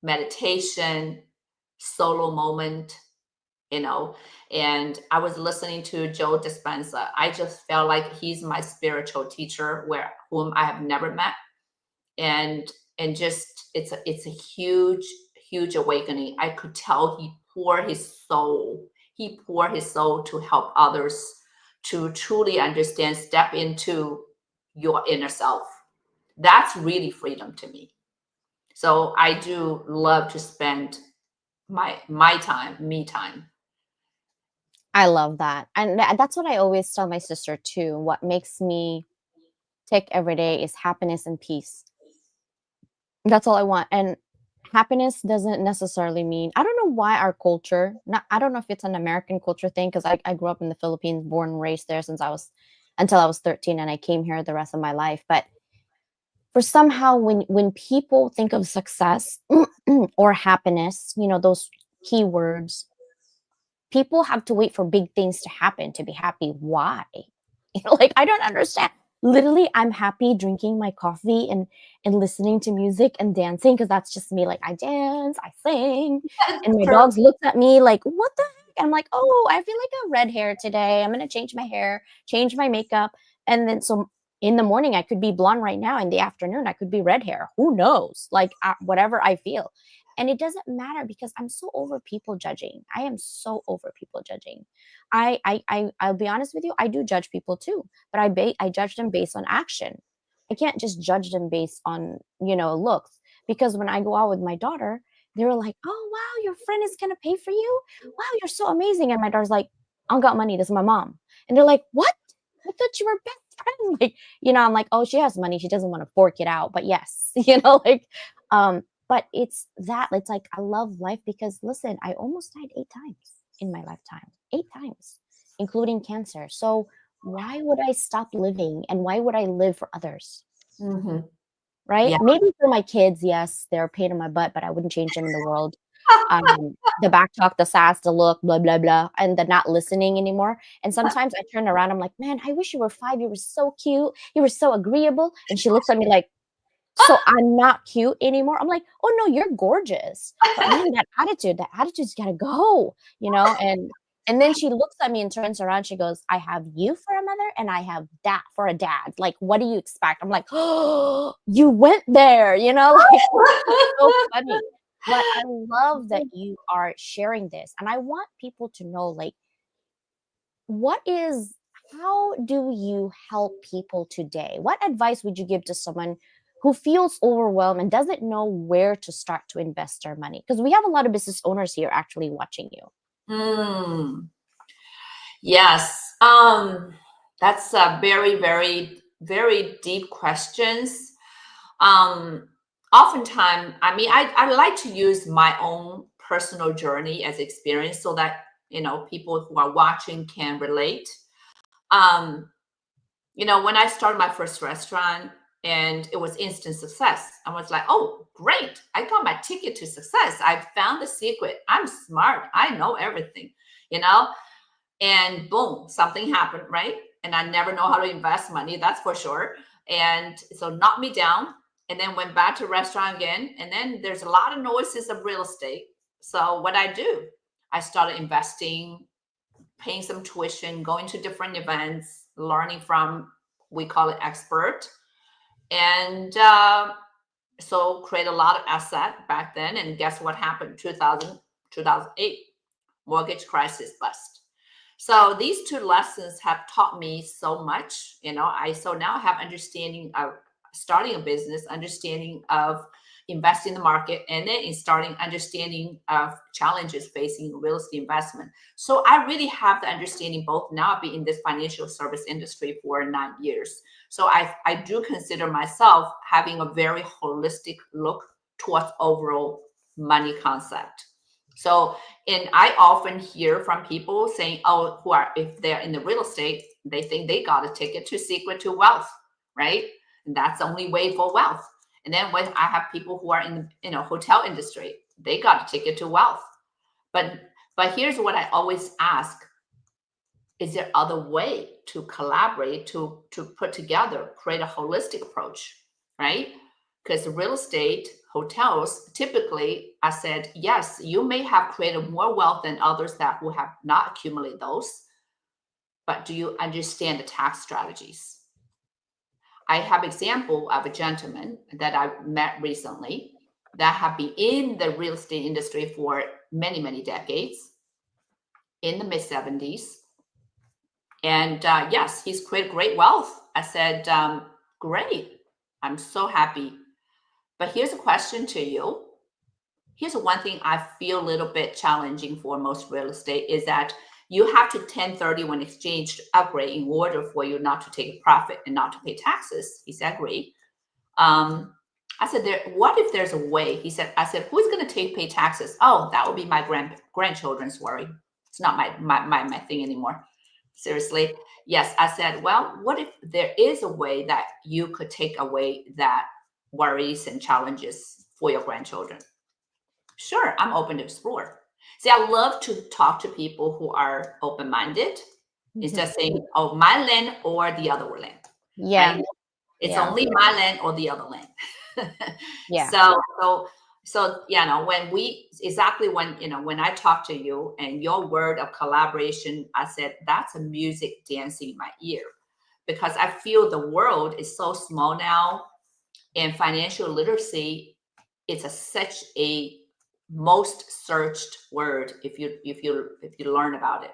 meditation, solo moment, And I was listening to Joe Dispenza. I just felt like he's my spiritual teacher, whom I have never met. And just it's a huge awakening. I could tell he poured his soul. He poured his soul to help others to truly understand, step into your inner self. That's really freedom to me. So I do love to spend my time, me time. I love that. And that's what I always tell my sister too. What makes me tick every day is happiness and peace. That's all I want. And happiness doesn't necessarily mean, I don't know why our culture, not, I don't know if it's an American culture thing, because I grew up in the Philippines, born and raised there until I was 13, and I came here the rest of my life. But for somehow when people think of success or happiness, those keywords, people have to wait for big things to happen to be happy. Why? Like, I don't understand. Literally, I'm happy drinking my coffee and listening to music and dancing, because that's just me. Like, I dance, I sing, and my dogs look at me like, what the heck? And I'm like, oh, I feel like a red hair today. I'm gonna change my hair, change my makeup, and then so in the morning I could be blonde right now. In the afternoon I could be red hair. Who knows? Like, whatever I feel. And it doesn't matter, because I'm so over people judging. I am so over people judging. I'll be honest with you. I do judge people too, but I judge them based on action. I can't just judge them based on looks. Because when I go out with my daughter, they were like, "Oh wow, your friend is gonna pay for you. Wow, you're so amazing." And my daughter's like, "I don't got money. This is my mom." And they're like, "What? I thought you were best friend." Like, I'm like, "Oh, she has money. She doesn't want to fork it out." But yes, like, but it's that. It's like, I love life because, listen, I almost died 8 times in my lifetime. 8 times, including cancer. So why would I stop living, and why would I live for others? Mm-hmm. Right? Yeah. Maybe for my kids, yes, they're a pain in my butt, but I wouldn't change them in the world. The back talk, the sass, the look, blah, blah, blah, and the not listening anymore. And sometimes I turn around, I'm like, man, I wish you were 5. You were so cute. You were so agreeable. And she looks at me like, so I'm not cute anymore. I'm like, oh no, you're gorgeous. But man, that attitude's gotta go, and then she looks at me and turns around. She goes, I have you for a mother, and I have that for a dad. Like, what do you expect? I'm like, oh, you went there, like, it's so funny. But I love that you are sharing this. And I want people to know, like, how do you help people today? What advice would you give to someone who feels overwhelmed and doesn't know where to start to invest their money? Because we have a lot of business owners here actually watching you. Yes. That's a very, very, very deep questions. Oftentimes, I mean, I like to use my own personal journey as experience so that, people who are watching can relate. When I started my first restaurant and it was instant success, I was like, oh, great. I got my ticket to success. I found the secret. I'm smart. I know everything, and boom, something happened, right? And I never know how to invest money, that's for sure. And so knocked me down, and then went back to restaurant again. And then there's a lot of noises of real estate. So what I do, I started investing, paying some tuition, going to different events, learning from, we call it expert. And so create a lot of asset back then. And guess what happened? 2008, mortgage crisis bust. So these two lessons have taught me so much. I so now have understanding of starting a business, understanding of investing in the market, and then in starting understanding of challenges facing real estate investment. So I really have the understanding both now. I've been in this financial service industry for 9 years. So I do consider myself having a very holistic look towards overall money concept. So, and I often hear from people saying, oh, if they're in the real estate, they think they got a ticket to secret to wealth, right? And that's the only way for wealth. And then when I have people who are in the hotel industry, they got a ticket to wealth. But here's what I always ask: is there other way to collaborate, to put together, create a holistic approach, right? Because real estate, hotels, typically, I said, yes, you may have created more wealth than others that will have not accumulated those, but do you understand the tax strategies? I have example of a gentleman that I met recently that have been in the real estate industry for many, many decades, in the mid 70s. And yes, he's created great wealth. I said, great, I'm so happy. But here's a question to you. Here's one thing I feel a little bit challenging for most real estate is that you have to 1030 when exchange to upgrade in order for you not to take a profit and not to pay taxes. He said, agree. I said, what if there's a way? I said, who's going to pay taxes? Oh, that would be my grandchildren's worry. It's not my thing anymore. Seriously. Yes. I said, well, what if there is a way that you could take away that worries and challenges for your grandchildren? Sure, I'm open to explore. See, I love to talk to people who are open-minded instead of saying, oh, my land or the other land. Yeah. Right? It's only my land or the other land. Yeah. So when I talk to you and your word of collaboration, I said, that's a music dancing in my ear, because I feel the world is so small now, and financial literacy is such a most searched word. If you learn about it,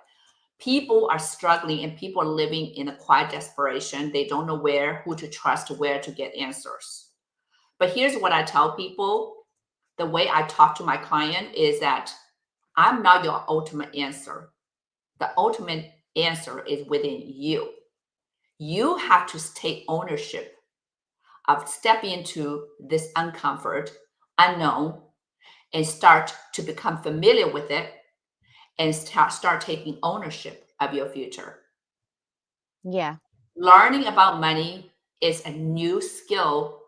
people are struggling and people are living in a quiet desperation. They don't know who to trust, where to get answers. But here's what I tell people. The way I talk to my client is that I'm not your ultimate answer. The ultimate answer is within you. You have to take ownership of stepping into this uncomfort, unknown, and start to become familiar with it and start taking ownership of your future. Yeah. Learning about money is a new skill,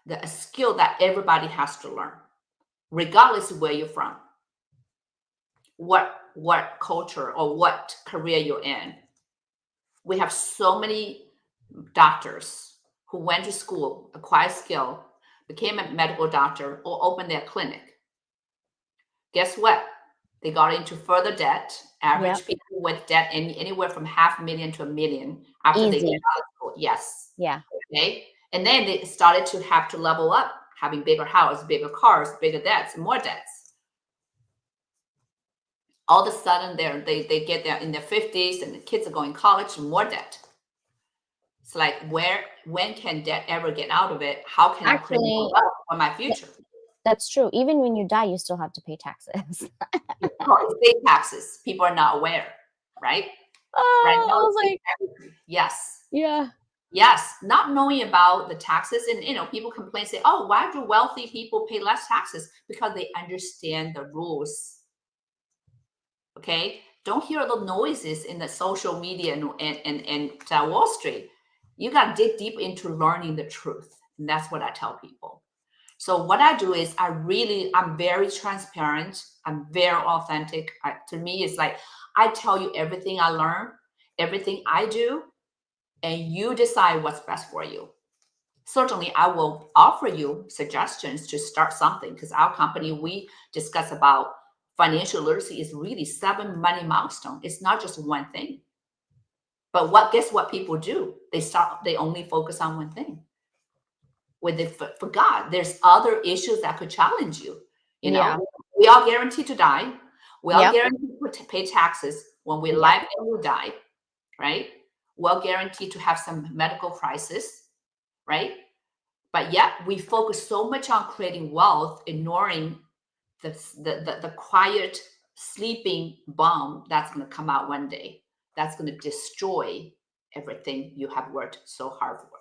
a skill that everybody has to learn, regardless of where you're from, what culture or what career you're in. We have so many doctors who went to school, acquired skill, became a medical doctor, or opened their clinic. Guess what? They got into further debt. Average people with debt anywhere from $500,000 to $1 million after they get out of school. Yes. Yeah. Okay. And then they started to have to level up, having bigger house, bigger cars, bigger debts, more debts. All of a sudden, they get there in their 50s, and the kids are going to college, and more debt. It's like, when can debt ever get out of it? How can I create more wealth for my future? That's true. Even when you die, you still have to pay taxes. State taxes. People are not aware, right? Oh, right now, I was like, yes. Yeah. Yes. Not knowing about the taxes. And, people complain, say, oh, why do wealthy people pay less taxes? Because they understand the rules Okay, don't hear the noises in the social media and Wall Street. You got to dig deep into learning the truth, and that's what I tell people. So what I do is I'm very transparent. I'm very authentic. To me, it's like I tell you everything I learn, everything I do, and you decide what's best for you. Certainly, I will offer you suggestions to start something because our company, we discuss about financial literacy is really 7 money milestone. It's not just one thing. But guess what people do? They only focus on one thing. When they forgot there's other issues that could challenge you. You Yeah. know, we are guaranteed to die. We are Yep. guaranteed to pay taxes when we're Yep. alive and we die, right? We're guaranteed to have some medical crisis, right? But yet we focus so much on creating wealth, ignoring the quiet sleeping bomb that's going to come out one day. That's going to destroy everything you have worked so hard for.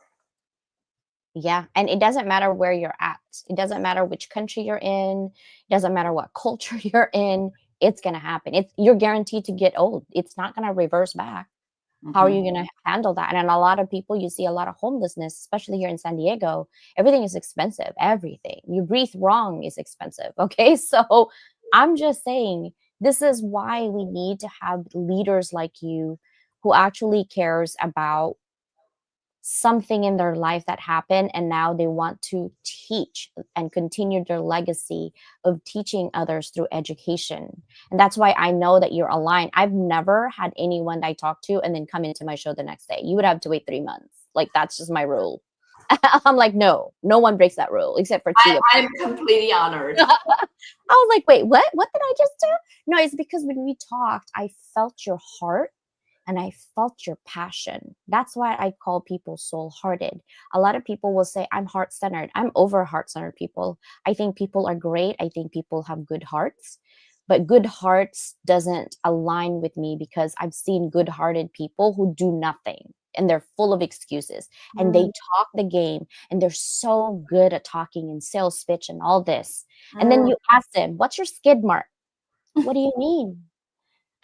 Yeah. And it doesn't matter where you're at. It doesn't matter which country you're in. It doesn't matter what culture you're in. It's going to happen. You're guaranteed to get old. It's not going to reverse back. How are you Mm-hmm. going to handle that? And a lot of people, you see a lot of homelessness, especially here in San Diego. Everything is expensive. Everything. You breathe wrong is expensive. Okay. So I'm just saying, this is why we need to have leaders like you who actually cares about something in their life that happened, and now they want to teach and continue their legacy of teaching others through education. And that's why I know that you're aligned. I've never had anyone that I talk to and then come into my show the next day. You would have to wait 3 months. Like, that's just my rule. I'm like, no one breaks that rule except for Chia. I'm completely honored. I was like, wait, what did I just do? No, it's because when we talked, I felt your heart and I felt your passion. That's why I call people soul hearted. A lot of people will say, I'm heart centered. I'm over heart centered people. I think people are great. I think people have good hearts. But good hearts doesn't align with me because I've seen good hearted people who do nothing and they're full of excuses and they Mm, talk the game and they're so good at talking and sales pitch and all this. And then mm, you ask them, what's your skid mark? What do you mean?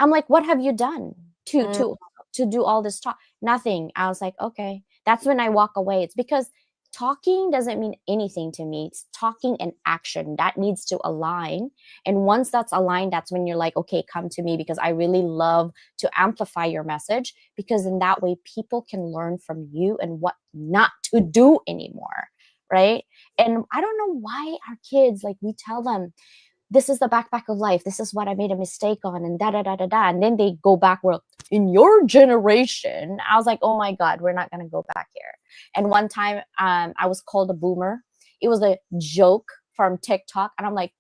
I'm like, what have you done to mm, to to do all this talk? Nothing. I was like, okay. That's when I walk away. It's because talking doesn't mean anything to me. It's talking and action that needs to align. And once that's aligned, that's when you're like, okay, come to me because I really love to amplify your message because in that way people can learn from you and what not to do anymore. Right. And I don't know why our kids, like, we tell them this is the backpack of life. This is what I made a mistake on, and da da da da da. And then they go back, well, in your generation, I was like, oh my God, we're not gonna go back here. And one time, I was called a boomer. It was a joke from TikTok, and I'm like,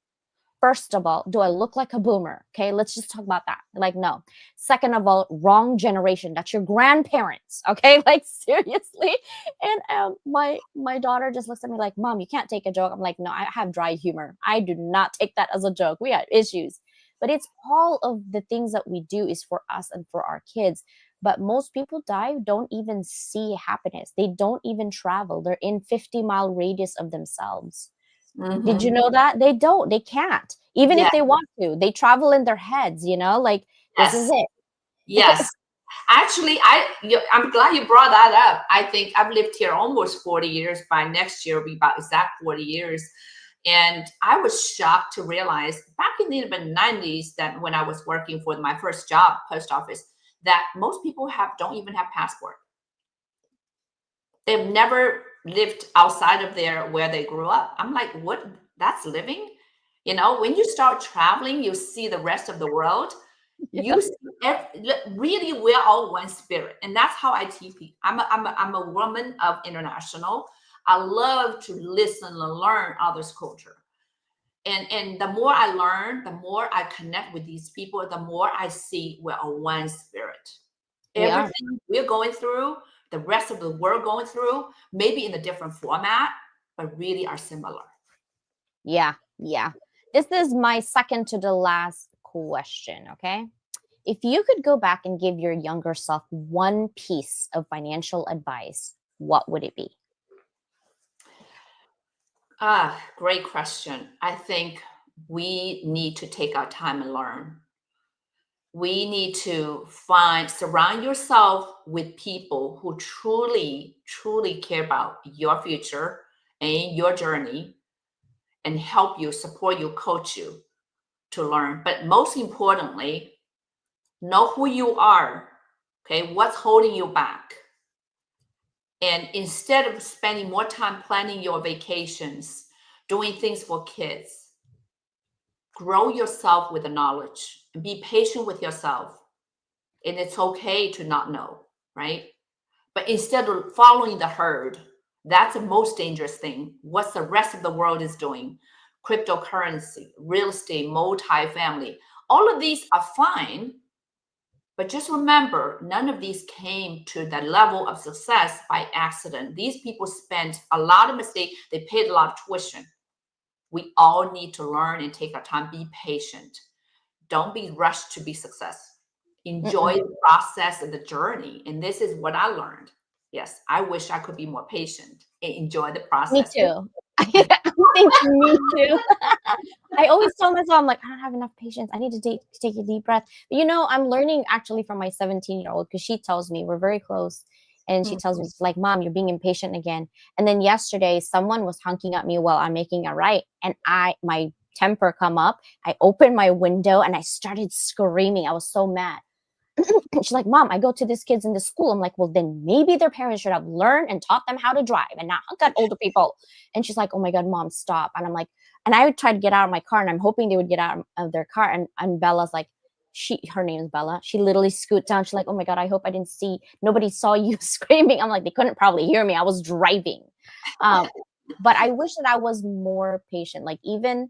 first of all, do I look like a boomer? Okay, let's just talk about that. Like, no. Second of all, wrong generation. That's your grandparents. Okay, like, seriously. And my daughter just looks at me like, Mom, you can't take a joke. I'm like, no, I have dry humor. I do not take that as a joke. We have issues. But it's all of the things that we do is for us and for our kids. But most people don't even see happiness. They don't even travel. They're in 50-mile radius of themselves. Did you mhm. know that? They don't. They can't. Even if Yes, they want to. They travel in their heads, like, this is yes, it. yes. Actually, I'm glad you brought that up. I think I've lived here almost 40 years. By next year, will be about exact 40 years. And I was shocked to realize back in the 90s that when I was working for my first job, post office, that most people don't even have passport. They've never lived outside of there where they grew up. I'm like, what? That's living? When you start traveling, you see the rest of the world. Yeah. You see really, we're all one spirit. And that's how I teach people. I'm a woman of international. I love to listen and learn others' culture. And the more I learn, the more I connect with these people, the more I see we're a one spirit. We are. Everything we're going through, the rest of the world going through, maybe in a different format, but really are similar. Yeah. Yeah. This is my second to the last question. Okay. If you could go back and give your younger self one piece of financial advice, what would it be? Great question. I think we need to take our time and learn. we need to surround yourself with people who truly, truly care about your future and your journey and help you, support you, coach you to learn. But most importantly, know who you are. Okay, what's holding you back? And instead of spending more time planning your vacations, doing things for kids, grow yourself with the knowledge and be patient with yourself. And it's okay to not know, right? But instead of following the herd, that's the most dangerous thing. What's the rest of the world is doing? Cryptocurrency, real estate, multifamily, all of these are fine. But just remember, none of these came to the level of success by accident. These people spent a lot of mistakes. They paid a lot of tuition. We all need to learn and take our time. Be patient. Don't be rushed to be successful. Enjoy the process and the journey. And this is what I learned. Yes, I wish I could be more patient and enjoy the Me process. too. I think me too. I always tell myself, I'm like, I don't have enough patience. I need to take a deep breath. But I'm learning actually from my 17-year-old because she tells me we're very close. And she tells me, like, Mom, you're being impatient again. And then yesterday, someone was honking at me while I'm making a right. And my temper come up. I opened my window and I started screaming. I was so mad. And she's like, Mom, I go to these kids in the school. I'm like, well, then maybe their parents should have learned and taught them how to drive and not hunk at older people. And she's like, oh my God, Mom, stop. And I'm like, and I would try to get out of my car and I'm hoping they would get out of their car. And Bella's like, her name is Bella. She literally scoot down. She's like, oh my God, I hope nobody saw you screaming. I'm like, they couldn't probably hear me. I was driving. But I wish that I was more patient. Like even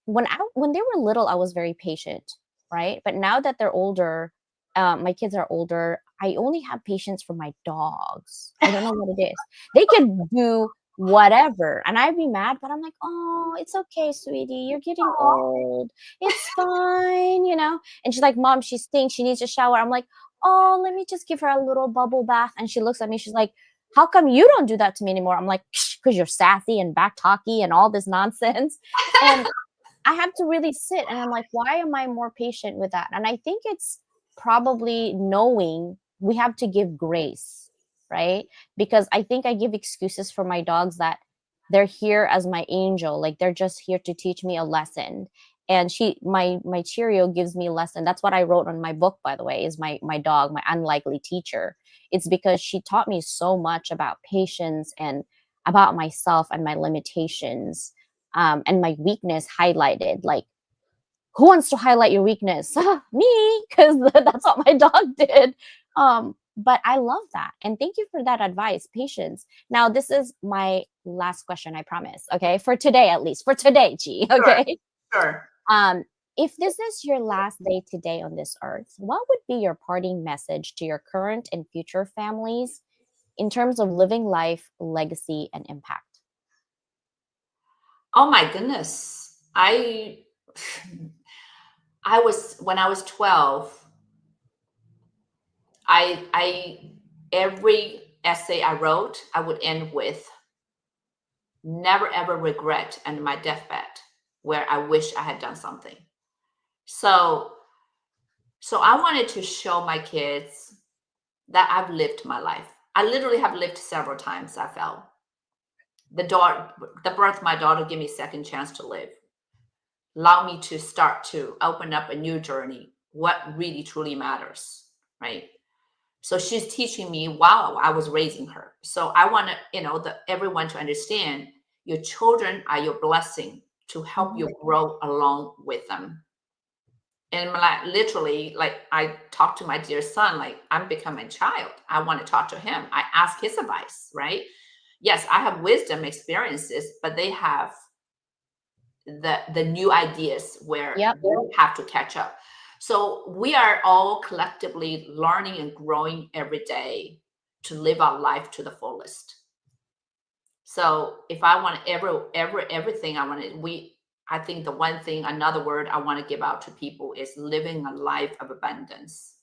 when they were little, I was very patient, right? But now that they're older, my kids are older, I only have patience for my dogs. I don't know what it is. They can do whatever, and I'd be mad, but I'm like, oh, it's okay, sweetie. You're getting old. It's fine, And she's like, Mom, she stinks. She needs a shower. I'm like, oh, let me just give her a little bubble bath. And she looks at me. She's like, how come you don't do that to me anymore? I'm like, because you're sassy and back talky and all this nonsense. And I have to really sit and I'm like, why am I more patient with that? And I think it's probably knowing we have to give grace, right? Because I think I give excuses for my dogs that they're here as my angel, like they're just here to teach me a lesson. And my Cheerio gives me a lesson. That's what I wrote on my book, by the way, is my dog, my unlikely teacher. It's because she taught me so much about patience and about myself and my limitations, and my weakness highlighted. Like, who wants to highlight your weakness? Me, because that's what my dog did. But I love that. And thank you for that advice, patience. Now, this is my last question, I promise. Okay. For today, at least. For today, G. Okay. Sure. If this is your last day today on this earth, what would be your parting message to your current and future families in terms of living life, legacy, and impact? Oh my goodness. When I was 12, I every essay I wrote, I would end with never ever regret under my deathbed where I wish I had done something. So I wanted to show my kids that I've lived my life. I literally have lived several times. I felt the birth of my daughter gave me a second chance to live, allow me to start to open up a new journey, what really truly matters, right? So she's teaching me while I was raising her. So I want to, everyone to understand your children are your blessing to help you grow along with them. And like literally, like I talk to my dear son, like I'm becoming a child. I want to talk to him. I ask his advice, right? Yes, I have wisdom experiences, but they have the new ideas where you have to catch up. So we are all collectively learning and growing every day to live our life to the fullest. So if I want everything I want to, I think another word I want to give out to people is living a life of abundance.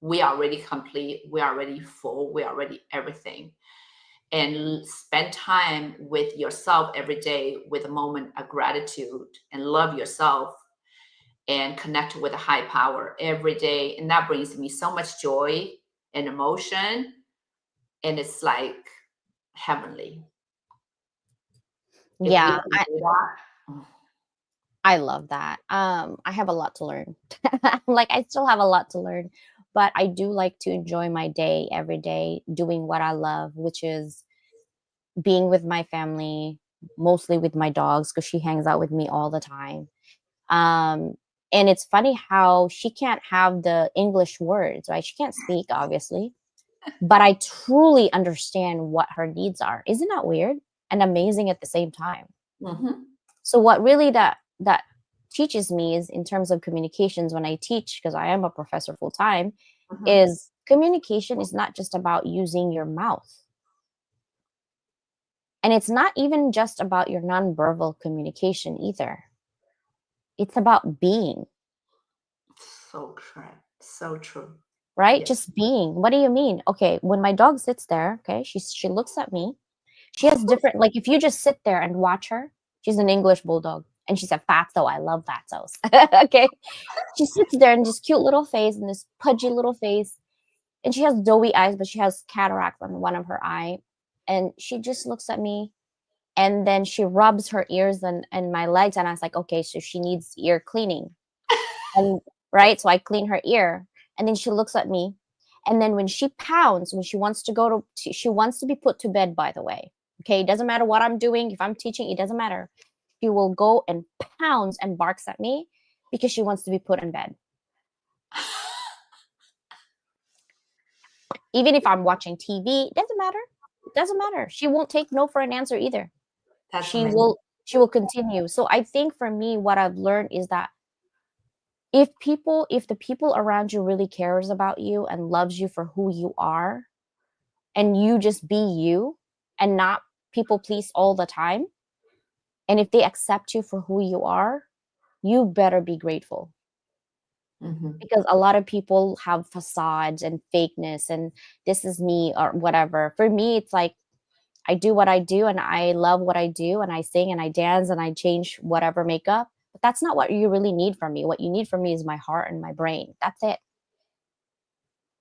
We are already complete. We are already full. We are already everything. And spend time with yourself every day with a moment of gratitude and love yourself. and connect with a high power every day. And that brings me so much joy and emotion. And it's like heavenly. If we Yeah, can do that. I love that. I have a lot to learn. Like I still have a lot to learn, but I do like to enjoy my day every day doing what I love, which is being with my family, mostly with my dogs because she hangs out with me all the time. Um, and it's funny how she can't have the English words, right? She can't speak, obviously, but I truly understand what her needs are. Isn't that weird and amazing at the same time? Mhm. So what really that teaches me is in terms of communications when I teach, because I am a professor full time, Mhm. is communication is not just about using your mouth. And it's not even just about your nonverbal communication either. It's about being, So correct. So true. right? Yes. Just being. What do you mean? Okay, when my dog sits there, okay, she looks at me. She has different, like if you just sit there and watch her, she's an English bulldog. And she's a fatso. I love fatzos. Okay. She sits there in this cute little face and this pudgy little face. And she has doughy eyes, but she has cataract on one of her eye. And she just looks at me and then she rubs her ears and my legs. And I was like, okay, so she needs ear cleaning. And right. So I clean her ear. And then she looks at me. And then when she pounds, when she wants to she wants to be put to bed, by the way. Okay. It doesn't matter what I'm doing. If I'm teaching, it doesn't matter. She will go and pounds and barks at me because she wants to be put in bed. Even if I'm watching TV, it doesn't matter. It doesn't matter. She won't take no for an answer either. That's She amazing. will she will continue. So I think for me, what I've learned is that if the people around you really cares about you and loves you for who you are, and you just be you and not people please all the time, and if they accept you for who you are, you better be grateful. Mhm. Because a lot of people have facades and fakeness and this is me or whatever. For me, it's like I do what I do and I love what I do and I sing and I dance and I change whatever makeup. But that's not what you really need from me. What you need from me is my heart and my brain. That's it.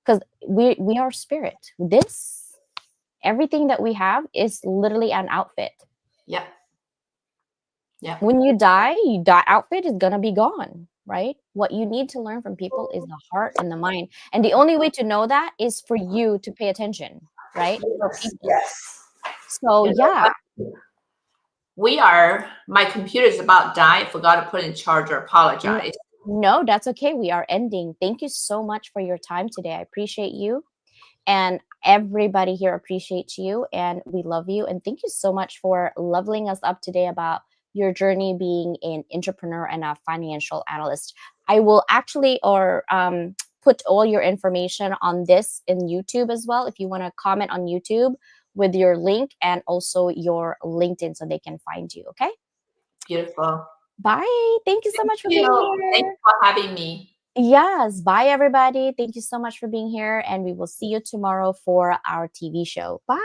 Because we are spirit. This everything that we have is literally an outfit. Yep. Yep. When you die, that outfit is gonna be gone, right? What you need to learn from people is the heart and the mind. And the only way to know that is for you to pay attention, right? For Yes. people. Yes. So You know yeah, what? My computer is about to die. I forgot to put in charger. N Apologize. no, that's okay, we are ending. Thank you so much for your time today, I appreciate you, and everybody here appreciates you, and we love you, and thank you so much for leveling us up today about your journey being an entrepreneur and a financial analyst. I will actually put all your information on this in YouTube as well, if you wanna comment on YouTube with your link and also your LinkedIn so they can find you, okay? Beautiful. Bye, thank you so Thank much for being you. Thank you here. for having me. Yes. Bye, everybody. Thank you so much for being here. And we will see you tomorrow for our TV show. Bye.